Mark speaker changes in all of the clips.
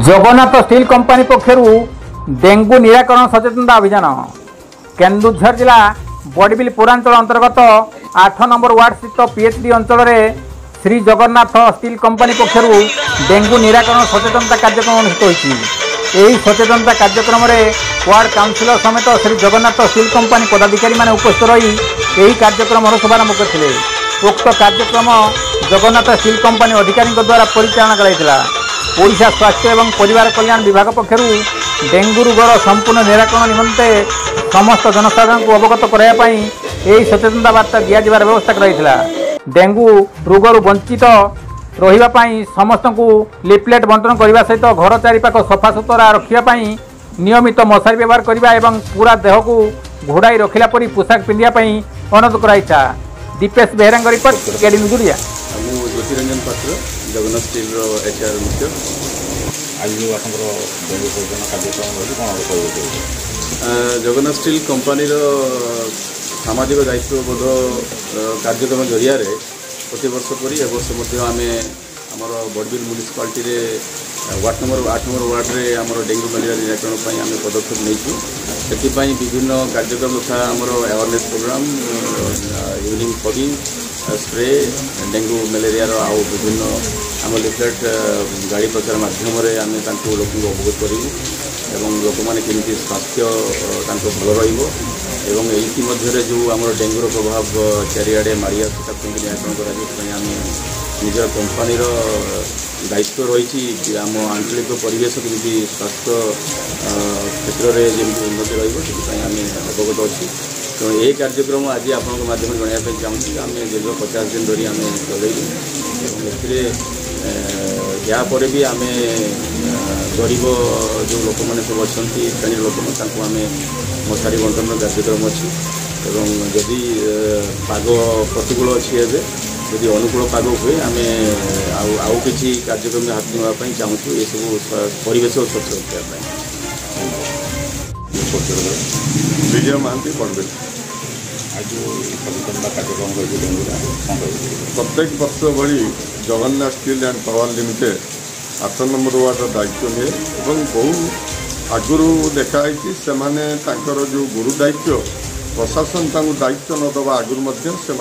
Speaker 1: Jagannath steel company पक्षर dengue निराकरण सचेतनता अभियान केन्दुझर जिला बड़बिल पौरांचल अंतर्गत 8 नंबर वार्ड स्थित पीएचडी अंचल में श्री जगन्नाथ स्टील कंपनी पक्षर डेंगू निराकरण सचेतनता कार्यक्रम अनुष्ठित होती। सचेतनता कार्यक्रम में वार्ड काउंसिलर समेत श्री जगन्नाथ स्टील कंपनी पदाधिकारी माने उपस्थित रही कार्यक्रम शुभारंभ करते। उक्त कार्यक्रम जगन्नाथ स्टील कंपनी अधिकारी द्वारा परिचालना कराइला। ओडिशा स्वास्थ्य एवं परिवार कल्याण विभाग पक्षर डेंगू रोगर संपूर्ण निराकरण निमंते समस्त जनसाधारण को अवगत कराई सचेतनता वार्ता दिजार व्यवस्था कराइला। डेंगू रोगर वंचित रही समस्त को लिफलेट बंटन करने सहित घर चारिपाख सफा सुतरा रखापी नियमित मशारी व्यवहार करने और पूरा देह को घोड़ाई रखला परी पोशाक पिंधापी अनुरोध कराइला। Dipesh Behera report KD news.
Speaker 2: Jyotiranjan Patra Jagannath steel HR मुख्य।
Speaker 3: आज जो कार्यक्रम
Speaker 2: जगन्नाथ स्टील कंपनी सामाजिक दायित्वबोध कार्यक्रम जरिया प्रति वर्ष पर वर्ष आम आमर Barbil municipality ward number 8 number ward रे आमर डेंगू मलेरिया निराकरण आम पदक्षेप नहीं से विभिन्न कार्यक्रम तथा आमर awareness programme evening fogging spray dengue malaria आउ विभिन्न आम लिफलेट गाड़ी प्रचार मध्यम आम लोक अवगत करूँ एवं लोक मैंने केमती स्वास्थ्य भल रही जो आम डेंगूर प्रभाव चारिआडे माड़ी आसू निराकरण करें निजर कंपनीर दायित्व रही आम आंचलिक परिवेश केमती स्वास्थ्य क्षेत्र में जमी उन्नति रही अवगत अच्छी। तो ये कार्यक्रम आज आपंक मध्यम जनवाई चाहूँगी आम दीर्घ 50 दिन धरी आम चलू यापर भी आम गरीब जो लोक मैंने सब अच्छा श्रेणी लोक आम मशारी बंटन कार्यक्रम अच्छी जदि पाग प्रतिकूल अच्छी एवं यदि अनुकूल पाग हुए आम आउ कि कार्यक्रम हाथ नापी चाहूँ ये सब परिवेश स्वच्छ रखापी।
Speaker 3: विजय महांती बड़बिल आज सचेतनता कार्यक्रम
Speaker 4: प्रत्येक वर्ष भली Jagannath steel and power limited 8 number ward दायित्व निए और बहु आगुरी देखाई जो गुरु दायित्व प्रशासन दायित्व न दबा आगुरी से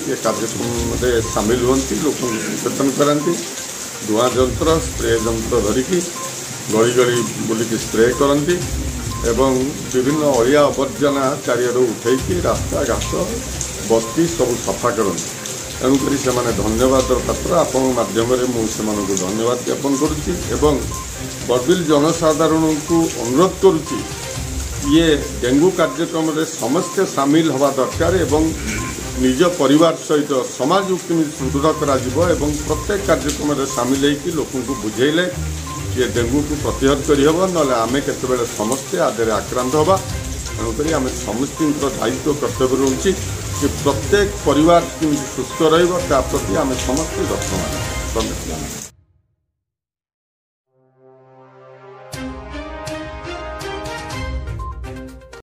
Speaker 4: ये कार्यक्रम में सामिल होती लोक सचेतन कराती धुआं जंत्र स्प्रे जंत्र धरिकी गली गली बुलिकी स्प्रे करती एवं विभिन्न अलिया आवर्जना चारिआडू उठेकी रास्ता घाट बस्ती सब सफा करती। तेणुक से धन्यवाद पात्र आपण मध्यम मुझे धन्यवाद ज्ञापन करुच्ची एवं बड़बिल जनसाधारण को अनुरोध करुच्ची ये डेंगू कार्यक्रम में समस्ते सामिल हवा दरकार एवं निज परिवार सहित समाज को केमी सुदृढ़ करा प्रत्येक कार्यक्रम में सामिल होकर लोक बुझेले ये डेंगू को प्रतिहत करहब ना आम केत समस्ते आदि आक्रांत हवा। तेणुक आम समस्त दायित्व कर्तव्य रोचे कि प्रत्येक परिवार केमी सुस्थ रही प्रति आम समस्त यत्न।